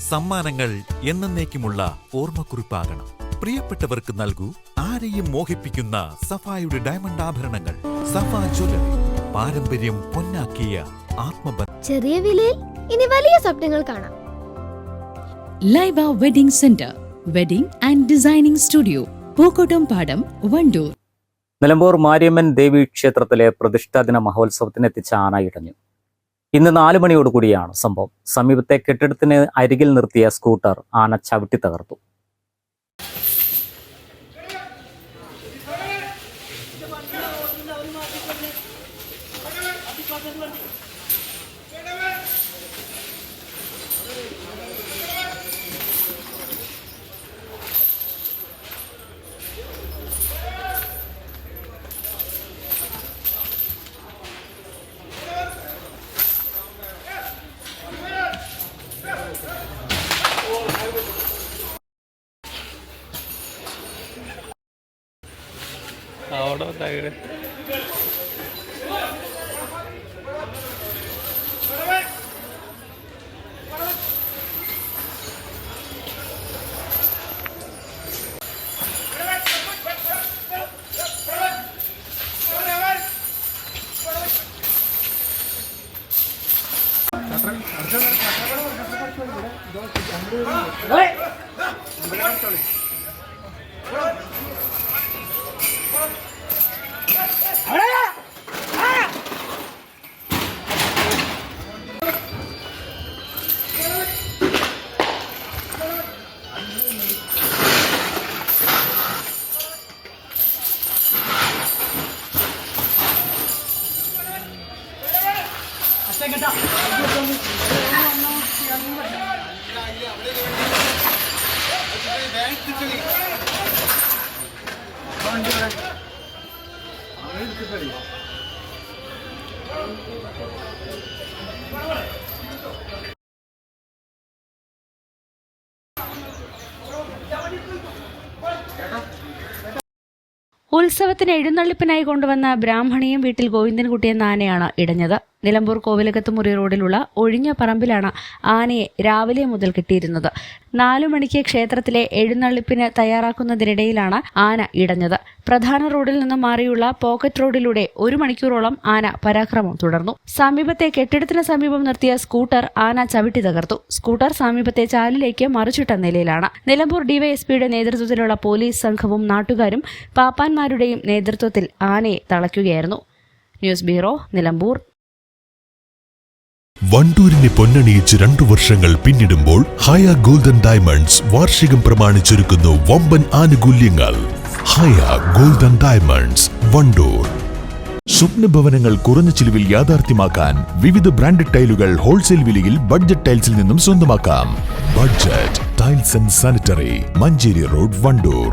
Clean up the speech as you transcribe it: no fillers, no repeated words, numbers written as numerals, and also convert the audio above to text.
സമ്മാനങ്ങൾ എന്നേക്കുമുള്ള ഓർമ്മക്കുറിപ്പാകണം. പ്രിയപ്പെട്ടവർക്ക് നൽകൂ ആരെയും മോഹിപ്പിക്കുന്ന സഫായുടെ ഡയമണ്ട് ആഭരണങ്ങൾ. സഫ ജ്വല്ലറി, പാരമ്പര്യം പൊന്നാക്കിയ ആത്മബന്ധം. ചെറിയ വിലയിൽ ഇനി വലിയ സ്വപ്നങ്ങൾ കാണാം. Laiba wedding center, wedding and designing studio, Pookkottumpadam, Wandoor. Nilambur Mariamman Devi ക്ഷേത്രത്തിലെ പ്രതിഷ്ഠാദിന മഹോത്സവത്തിനെത്തിച്ച ആന ഇടഞ്ഞു. ഇന്ന് 4 മണിയോടുകൂടിയാണ് സംഭവം. സമീപത്തെ കെട്ടിടത്തിന് അരികിൽ നിർത്തിയ സ്കൂട്ടർ ആന ചവിട്ടി തകർത്തു. ഉത്സവത്തിന് എഴുന്നള്ളിപ്പിനായി കൊണ്ടുവന്ന ബ്രാഹ്മണിയും വീട്ടിൽ ഗോവിന്ദൻകുട്ടി എന്ന ആനയാണ് ഇടഞ്ഞത്. നിലമ്പൂർ കോവിലകത്ത് മുറി റോഡിലുള്ള ഒഴിഞ്ഞ പറമ്പിലാണ് ആനയെ രാവിലെ മുതൽ കിട്ടിയിരുന്നത്. 4 മണിക്ക് ക്ഷേത്രത്തിലെ എഴുന്നള്ളിപ്പിന് തയ്യാറാക്കുന്നതിനിടയിലാണ് ആന ഇടഞ്ഞത്. പ്രധാന റോഡിൽ നിന്നും മാറിയുള്ള പോക്കറ്റ് റോഡിലൂടെ 1 മണിക്കൂറോളം ആന പരാക്രമം തുടർന്നു. സമീപത്തെ കെട്ടിടത്തിന് സമീപം നിർത്തിയ സ്കൂട്ടർ ആന ചവിട്ടി തകർത്തു. സ്കൂട്ടർ സമീപത്തെ ചാലിലേക്ക് മറിച്ചിട്ട നിലയിലാണ്. നിലമ്പൂർ ഡിവൈഎസ്പിയുടെ നേതൃത്വത്തിലുള്ള പോലീസ് സംഘവും നാട്ടുകാരും പാപ്പാന്മാരുടെയും നേതൃത്വത്തിൽ ആനയെ തളയ്ക്കുകയായിരുന്നു. News bureau, Nilambur. വണ്ടൂരിനെ പൊന്നണിയിച്ച് 2 വർഷങ്ങൾ പിന്നിടുമ്പോൾ ഹയ ഗോൾഡൻ ഡയമണ്ട്സ് വാർഷികം പ്രമാണിച്ചൊരുക്കുന്നു വമ്പൻ ആനുകൂല്യങ്ങൾ. ഹയ ഗോൾഡൻ ഡയമണ്ട്സ്, വണ്ടൂർ. സ്വപ്നഭവനങ്ങൾ കുറഞ്ഞ ചിലവിൽ യാഥാർത്ഥ്യമാക്കാൻ വിവിധ ബ്രാൻഡഡ് ടൈലുകൾ ഹോൾസെയിൽ വിലയിൽ ബഡ്ജറ്റ് ടൈൽസിൽ നിന്നും സ്വന്തമാക്കാം. Budget tiles and sanitary, Manjeri road, Wandoor.